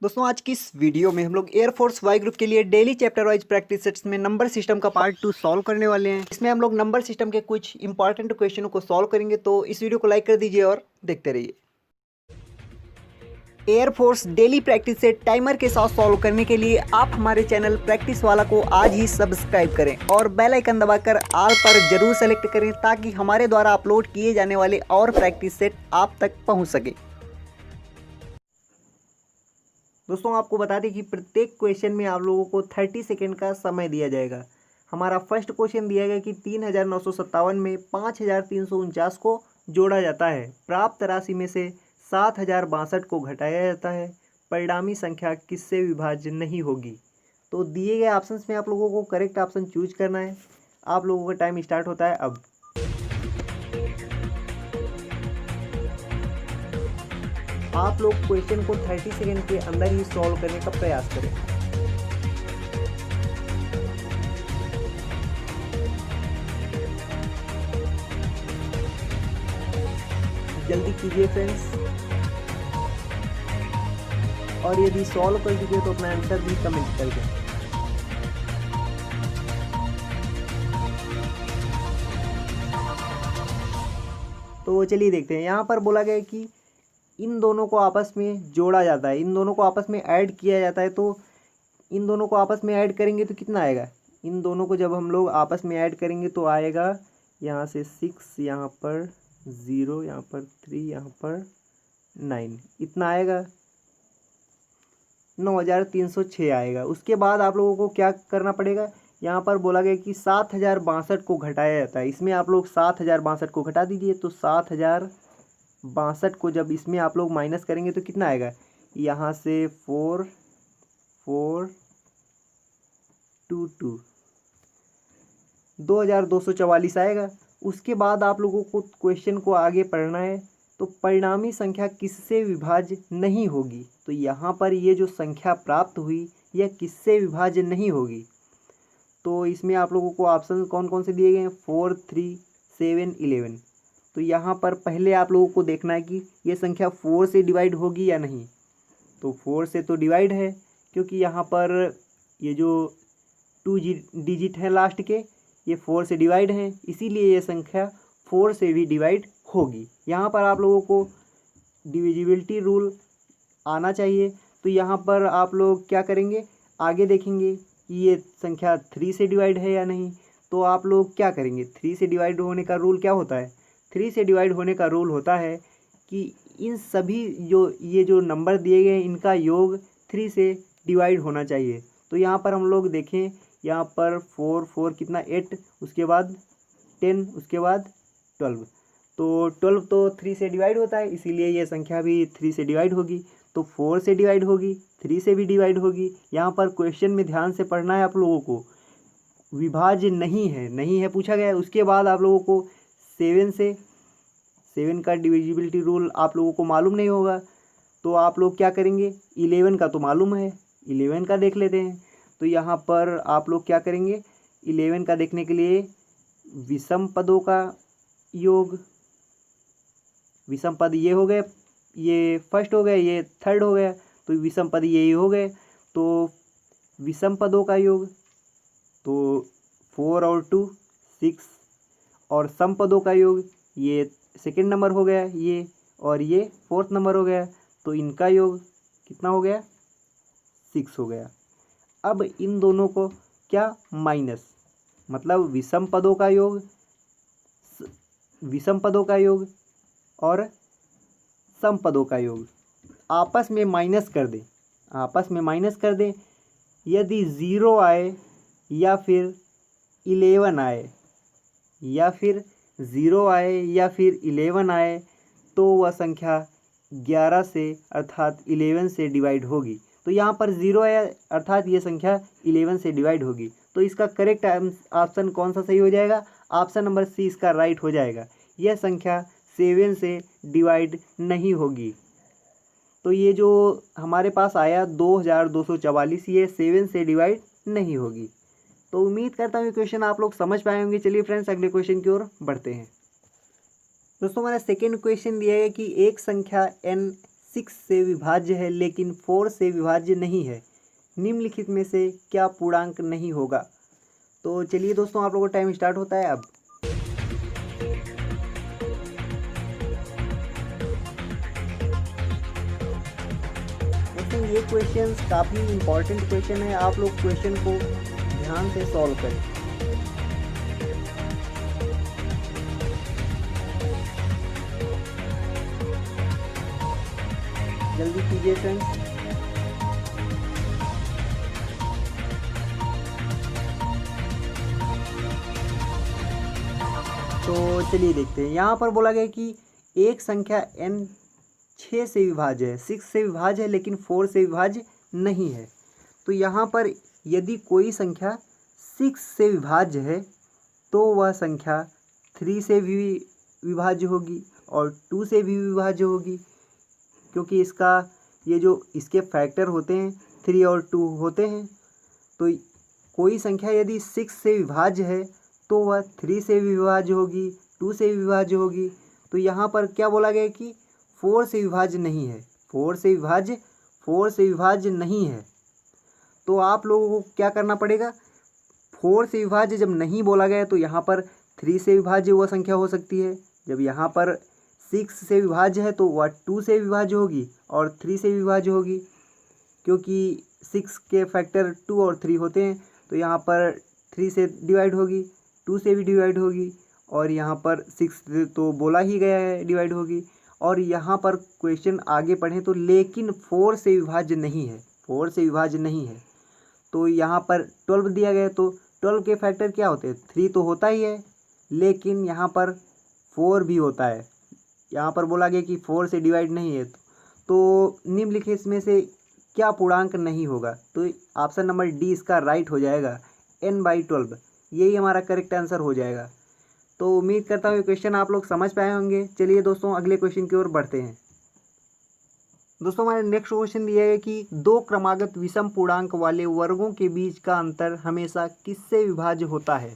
दोस्तों आज की इस वीडियो में हम लोग एयरफोर्स वाई ग्रुप के लिए daily chapter wise practice sets में नंबर सिस्टम का पार्ट 2 सॉल्व करने वाले हैं। इसमें हम लोग नंबर सिस्टम के कुछ इंपॉर्टेंट क्वेश्चनों को सॉल्व करेंगे, तो इस वीडियो को लाइक कर दीजिए और देखते रहिए। Air force daily practice set timer के साथ सॉल्व करने के लिए आप हमारे चैनल प्रैक्टिस वाला को आज ही सब्सक्राइब करें और बेल आइकन दबाकर ऑल पर जरूर सेलेक्ट करें ताकि हमारे द्वारा अपलोड किए जाने वाले और प्रैक्टिस सेट आप तक पहुँच सके। दोस्तों आपको बता दें कि प्रत्येक क्वेश्चन में आप लोगों को 30 सेकेंड का समय दिया जाएगा। हमारा फर्स्ट क्वेश्चन दिया गया कि 3957 में 5349 को जोड़ा जाता है, प्राप्त राशि में से 7062 को घटाया जाता है, परिणामी संख्या किससे विभाज्य नहीं होगी। तो दिए गए ऑप्शंस में आप लोगों को करेक्ट ऑप्शन चूज करना है। आप लोगों का टाइम स्टार्ट होता है अब। आप लोग क्वेश्चन को 30 सेकेंड के अंदर ही सॉल्व करने का प्रयास करें। जल्दी कीजिए फ्रेंड्स, और यदि सॉल्व कर चुके तो अपना आंसर भी कमेंट कर दें। तो चलिए देखते हैं। यहाँ पर बोला गया है कि इन दोनों को आपस में जोड़ा जाता है, इन दोनों को आपस में ऐड किया जाता है। तो इन दोनों को आपस में ऐड करेंगे तो कितना आएगा। इन दोनों को जब हम लोग आपस में ऐड करेंगे तो आएगा यहाँ से 6, यहाँ पर 0, यहाँ पर 3, यहाँ पर 9, इतना आएगा 9306 आएगा। उसके बाद आप लोगों को क्या करना पड़ेगा। यहाँ पर बोला गया कि 7062 को घटाया जाता है। इसमें आप लोग 7062 को घटा दीजिए तो 7062 को जब इसमें आप लोग माइनस करेंगे तो कितना आएगा। यहाँ से 4 4 2 2 2244 आएगा। उसके बाद आप लोगों को क्वेश्चन को आगे पढ़ना है। तो परिणामी संख्या किससे विभाज्य नहीं होगी। तो यहाँ पर ये जो संख्या प्राप्त हुई यह किससे विभाज्य नहीं होगी। तो इसमें आप लोगों को ऑप्शन कौन कौन से दिए गए हैं, 4 3 7 11। तो यहाँ पर पहले आप लोगों को देखना है कि ये संख्या 4 से डिवाइड होगी या नहीं। तो 4 से तो डिवाइड है, क्योंकि यहाँ पर ये जो 2 डिजिट है लास्ट के, ये 4 से डिवाइड हैं, इसीलिए ये संख्या 4 से भी डिवाइड होगी। यहाँ पर आप लोगों को डिविजिबिलिटी रूल आना चाहिए। तो यहाँ पर आप लोग क्या करेंगे, आगे देखेंगे कि ये संख्या 3 से डिवाइड है या नहीं। तो आप लोग क्या करेंगे, 3 से डिवाइड होने का रूल क्या होता है। 3 से डिवाइड होने का रूल होता है कि इन सभी ये जो नंबर दिए गए हैं इनका योग 3 से डिवाइड होना चाहिए। तो यहाँ पर हम लोग देखें, यहाँ पर 4 4 कितना 8, उसके बाद 10, उसके बाद 12। तो 12 तो 3 से डिवाइड होता है, इसीलिए ये संख्या भी 3 से डिवाइड होगी। तो 4 से डिवाइड होगी, 3 से भी डिवाइड होगी। यहाँ पर क्वेश्चन में ध्यान से पढ़ना है आप लोगों को, विभाज्य नहीं है पूछा गया है। उसके बाद आप लोगों को 7 का डिविजिबिलिटी रूल आप लोगों को मालूम नहीं होगा। तो आप लोग क्या करेंगे, 11 का तो मालूम है, 11 का देख लेते हैं। तो यहाँ पर आप लोग क्या करेंगे, 11 का देखने के लिए विषम पदों का योग, विषम पद ये हो गए, ये फर्स्ट हो गया, ये थर्ड हो गया, तो विषम पद ये हो गए। तो विषम पदों का योग, तो 4 और 2 6, और सम पदों का योग ये सेकंड नंबर हो गया ये, और ये फोर्थ नंबर हो गया। तो इनका योग कितना हो गया, 6 हो गया। अब इन दोनों को क्या माइनस, मतलब विषम पदों का योग और सम पदों का योग आपस में माइनस कर दें। यदि 0 आए या फिर 11 आए, या फिर 0 आए या फिर 11 आए, तो वह संख्या 11 से अर्थात 11 से डिवाइड होगी। तो यहाँ पर 0 आया अर्थात ये संख्या 11 से डिवाइड होगी। तो इसका करेक्ट ऑप्शन कौन सा सही हो जाएगा, ऑप्शन नंबर सी इसका राइट हो जाएगा। यह संख्या 7 से डिवाइड नहीं होगी। तो ये जो हमारे पास आया 2244, ये 7 से डिवाइड नहीं होगी। तो उम्मीद करता हूँ क्वेश्चन आप लोग समझ पाए होंगे। चलिए फ्रेंड्स अगले क्वेश्चन की ओर बढ़ते हैं। दोस्तों हमारा सेकेंड क्वेश्चन दिया है कि एक संख्या n 6 से विभाज्य है लेकिन 4 से विभाज्य नहीं है, निम्नलिखित में से क्या पूर्णांक नहीं होगा। तो चलिए दोस्तों, आप लोगों का टाइम स्टार्ट होता है अब। दोस्तों ये क्वेश्चन काफ़ी इम्पोर्टेंट क्वेश्चन है, आप लोग क्वेश्चन को ध्यान से सॉल्व करें। जल्दी कीजिए फ्रेंड्स। तो चलिए देखते हैं, यहाँ पर बोला गया कि एक संख्या n 6 से विभाज्य है, 6 से विभाज्य है लेकिन 4 से विभाज्य नहीं है। तो यहाँ पर यदि कोई संख्या 6 से विभाज्य है तो वह संख्या 3 से भी विभाज्य होगी और 2 से भी विभाज्य होगी, क्योंकि इसका ये जो इसके फैक्टर होते हैं 3 और 2 होते हैं। तो कोई संख्या यदि 6 से विभाज्य है तो वह 3 से भी विभाज्य होगी, 2 से भी विभाज्य होगी। तो यहाँ पर क्या बोला गया कि 4 से विभाज्य नहीं है, 4 से विभाज्य नहीं है। तो आप लोगों को क्या करना पड़ेगा, 4 से विभाज्य जब नहीं बोला गया तो यहाँ पर 3 से विभाज्य वह संख्या हो सकती है। जब यहाँ पर 6 से विभाज्य है तो वह 2 से विभाज्य होगी और 3 से विभाज्य होगी, क्योंकि 6 के फैक्टर 2 और 3 होते हैं। तो यहाँ पर 3 से डिवाइड होगी, 2 से भी डिवाइड होगी और यहाँ पर 6 तो बोला ही गया है डिवाइड होगी। और यहाँ पर क्वेश्चन आगे पढ़ें तो लेकिन 4 से विभाज्य नहीं है, 4 से विभाज्य नहीं है। तो यहाँ पर 12 दिया गया, तो 12 के फैक्टर क्या होते हैं, 3 तो होता ही है लेकिन यहाँ पर 4 भी होता है। यहाँ पर बोला गया कि 4 से डिवाइड नहीं है। तो निम्नलिखित में से क्या पूर्णांक नहीं होगा। तो ऑप्शन नंबर डी इसका राइट हो जाएगा, n/12, यही हमारा करेक्ट आंसर हो जाएगा। तो उम्मीद करता हूँ ये क्वेश्चन आप लोग समझ पाए होंगे। चलिए दोस्तों अगले क्वेश्चन की ओर बढ़ते हैं। दोस्तों हमारे नेक्स्ट क्वेश्चन दिया है कि 2 क्रमागत विषम पूर्णांक वाले वर्गों के बीच का अंतर हमेशा किससे विभाज्य होता है।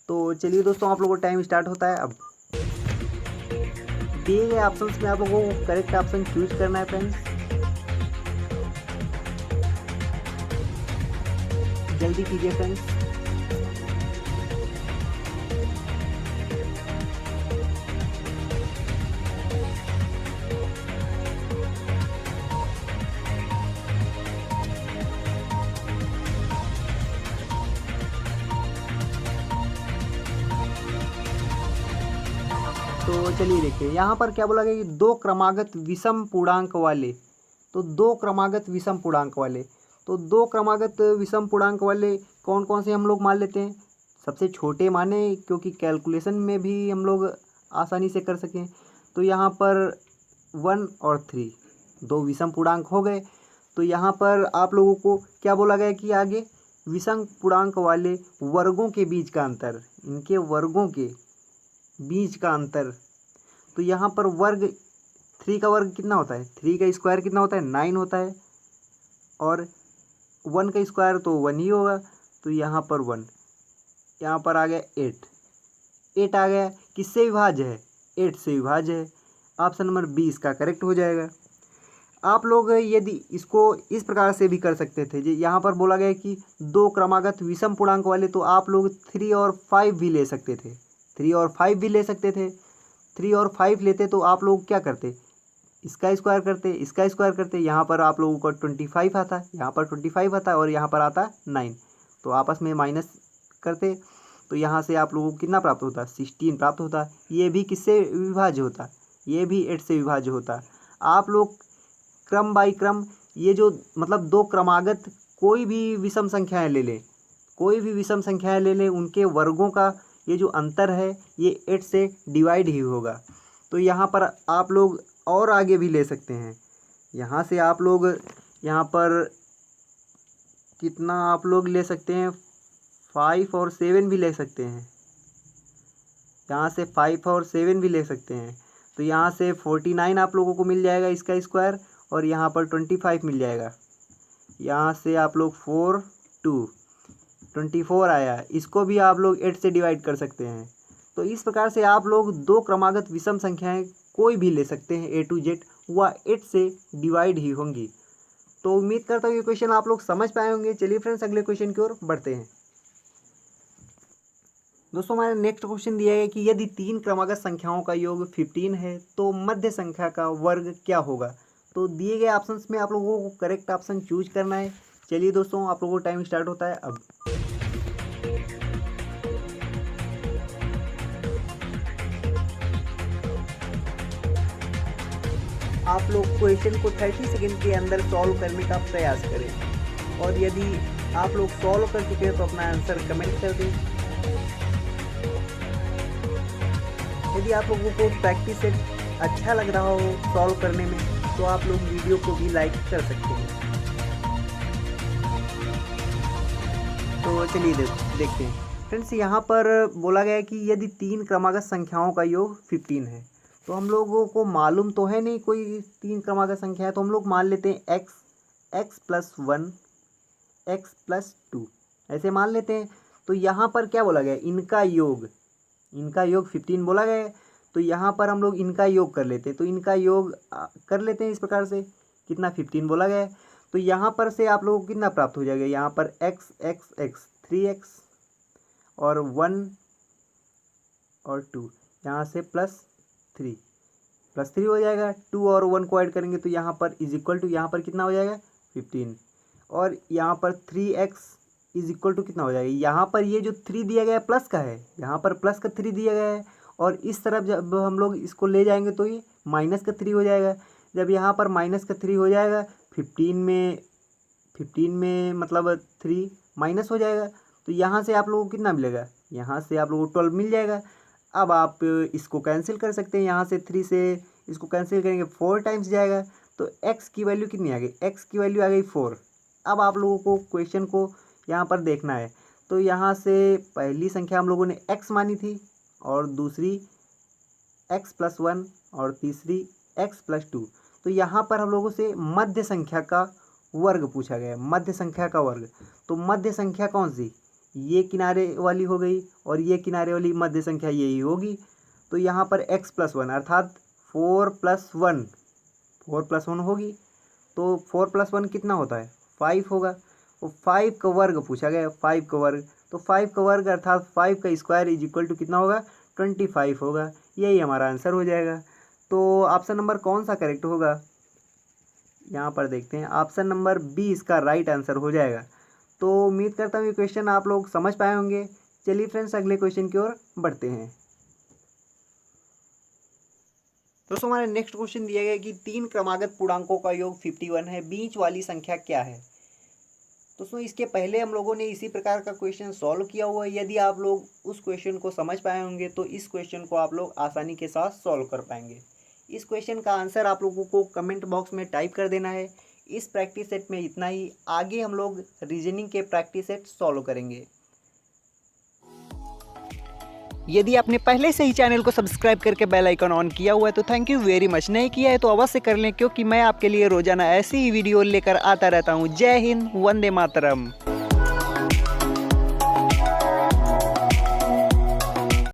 तो चलिए दोस्तों, आप लोगों का टाइम स्टार्ट होता है अब। दिए गए ऑप्शंस में आप लोगों को करेक्ट ऑप्शन चूज करना है फ्रेंड्स। जल्दी कीजिए फ्रेंड्स। तो चलिए देखिए, यहाँ पर क्या बोला गया कि 2 क्रमागत विषम पूर्णांक वाले। तो 2 क्रमागत विषम पूर्णांक वाले, तो 2 क्रमागत विषम पूर्णांक वाले कौन कौन से हम लोग मान लेते हैं। सबसे छोटे माने, क्योंकि कैलकुलेशन में भी हम लोग आसानी से कर सकें। तो यहाँ पर 1 और 3 2 विषम पूर्णांक हो गए। तो यहाँ पर आप लोगों को क्या बोला गया कि आगे विषम पूर्णांक वाले वर्गों के बीच का अंतर, इनके वर्गों के बीच का अंतर। तो यहाँ पर वर्ग 3 का वर्ग कितना होता है, 3 का स्क्वायर कितना होता है, 9 होता है। और 1 का स्क्वायर तो 1 ही होगा। तो यहाँ पर 1, यहाँ पर आ गया 8 आ गया। किससे विभाज्य है, 8 से विभाज्य है। ऑप्शन नंबर 20 का करेक्ट हो जाएगा। आप लोग यदि इसको इस प्रकार से भी कर सकते थे, यहाँ पर बोला गया कि 2 क्रमागत विषम पूर्णांक वाले, तो आप लोग 3 और 5 भी ले सकते थे, 3 और 5 भी ले सकते थे। 3 और 5 लेते तो आप लोग क्या करते, इसका स्क्वायर करते, इसका स्क्वायर करते। यहाँ पर आप लोगों का 25 आता, यहाँ पर 25 आता और यहाँ पर आता 9। तो आपस में माइनस करते, तो यहाँ से आप लोगों को कितना प्राप्त होता, 16 प्राप्त होता। ये भी किससे विभाज्य होता, ये भी 8 से विभाज्य होता। आप लोग क्रम बाई क्रम, ये जो मतलब 2 क्रमागत कोई भी विषम संख्याएँ ले लें, कोई भी विषम संख्याएँ ले लें, उनके वर्गों का ये जो अंतर है ये 8 से डिवाइड ही होगा। तो यहाँ पर आप लोग और आगे भी ले सकते हैं। यहाँ से आप लोग यहाँ पर कितना आप लोग ले सकते हैं, 5 और 7 भी ले सकते हैं। यहाँ से 5 और 7 भी ले सकते हैं। तो यहाँ से 49 आप लोगों को मिल जाएगा इसका स्क्वायर, और यहाँ पर 25 मिल जाएगा। यहाँ से आप लोग 4 2 24 आया, इसको भी आप लोग 8 से डिवाइड कर सकते हैं। तो इस प्रकार से आप लोग 2 क्रमागत विषम संख्याएं कोई भी ले सकते हैं, A to Z, वह 8 से डिवाइड ही होंगी। तो उम्मीद करता हूँ ये क्वेश्चन आप लोग समझ पाए होंगे। चलिए फ्रेंड्स अगले क्वेश्चन की ओर बढ़ते हैं। दोस्तों हमारा नेक्स्ट क्वेश्चन दिया है कि यदि 3 क्रमागत संख्याओं का योग 15 है तो मध्य संख्या का वर्ग क्या होगा। तो दिए गए ऑप्शंस में आप लोगों को करेक्ट ऑप्शन चूज करना है। चलिए दोस्तों आप लोगों को टाइम स्टार्ट होता है अब। आप लोग क्वेश्चन को 30 सेकंड के अंदर सॉल्व करने का प्रयास करें और यदि आप लोग सॉल्व कर चुके हैं तो अपना आंसर कमेंट कर दें। यदि आप लोगों को प्रैक्टिस सेट अच्छा लग रहा हो सॉल्व करने में तो आप लोग वीडियो को भी लाइक कर सकते हैं। तो चलिए देखते हैं फ्रेंड्स। यहाँ पर बोला गया है कि यदि 3 क्रमागत संख्याओं का योग 15 है तो हम लोगों को मालूम तो है नहीं कोई 3 क्रमागत संख्या है, तो हम लोग मान लेते हैं x+1 x+2 ऐसे मान लेते हैं। तो यहाँ पर क्या बोला गया है, इनका योग 15 बोला गया है। तो यहाँ पर हम लोग इनका योग कर लेते हैं। तो इनका योग कर लेते हैं इस प्रकार से, कितना 15 बोला गया है। तो यहाँ पर से आप लोगों को कितना प्राप्त हो जाएगा, यहाँ पर x 3x और 1 और 2 यहाँ से +3 हो जाएगा। 2 और 1 को ऐड करेंगे तो यहाँ पर इज इक्वल टू यहाँ पर कितना हो जाएगा 15 और यहाँ पर 3x इज इक्वल टू कितना हो जाएगा। यहाँ पर ये जो 3 दिया गया है प्लस का है, यहाँ पर प्लस का 3 दिया गया है और इस तरफ जब हम लोग इसको ले जाएंगे तो ये माइनस का 3 हो जाएगा। जब यहाँ पर माइनस का 3 हो जाएगा 15 में मतलब 3 माइनस हो जाएगा। तो यहाँ से आप लोगों को कितना मिलेगा, यहाँ से आप लोगों को 12 मिल जाएगा। अब आप इसको कैंसिल कर सकते हैं, यहाँ से 3 से इसको कैंसिल करेंगे 4 टाइम्स जाएगा। तो x की वैल्यू कितनी आ गई, x की वैल्यू आ गई 4। अब आप लोगों को क्वेश्चन को यहाँ पर देखना है। तो यहाँ से पहली संख्या हम लोगों ने x मानी थी और दूसरी x+1 और तीसरी x+2। तो यहाँ पर हम लोगों से मध्य संख्या का वर्ग पूछा गया है, मध्य संख्या का वर्ग। तो मध्य संख्या कौन सी, ये किनारे वाली हो गई और ये किनारे वाली मध्य संख्या यही होगी। तो यहाँ पर x+1 अर्थात 4+1 होगी। तो 4+1 कितना होता है 5 होगा। तो 5 का वर्ग पूछा गया है, 5 का वर्ग। तो 5 का वर्ग अर्थात 5 का स्क्वायर इज इक्वल टू कितना होगा 25 होगा। यही हमारा आंसर हो जाएगा। तो ऑप्शन नंबर कौन सा करेक्ट होगा, यहाँ पर देखते हैं। ऑप्शन नंबर बी इसका राइट आंसर हो जाएगा। तो उम्मीद करता हूँ ये क्वेश्चन आप लोग समझ पाए होंगे। चलिए फ्रेंड्स अगले क्वेश्चन की ओर बढ़ते हैं। दोस्तों हमारे नेक्स्ट क्वेश्चन दिया गया है कि 3 क्रमागत पूर्णांकों का योग 51 है, बीच वाली संख्या क्या है। दोस्तों इसके पहले हम लोगों ने इसी प्रकार का क्वेश्चन सॉल्व किया हुआ है। यदि आप लोग उस क्वेश्चन को समझ पाए होंगे तो इस क्वेश्चन को आप लोग आसानी के साथ सॉल्व कर पाएंगे। इस क्वेश्चन का आंसर आप लोगों को कमेंट बॉक्स में टाइप कर देना है। इस प्रैक्टिस सेट में इतना ही। आगे हम लोग रीजनिंग के प्रैक्टिस सेट सॉल्व करेंगे। यदि आपने पहले से ही चैनल को सब्सक्राइब करके बेल आइकन ऑन किया हुआ है तो थैंक यू वेरी मच। नहीं किया है तो अवश्य कर लें, क्योंकि मैं आपके लिए रोजाना ऐसी ही वीडियो लेकर आता रहता हूँ। जय हिंद, वंदे मातरम।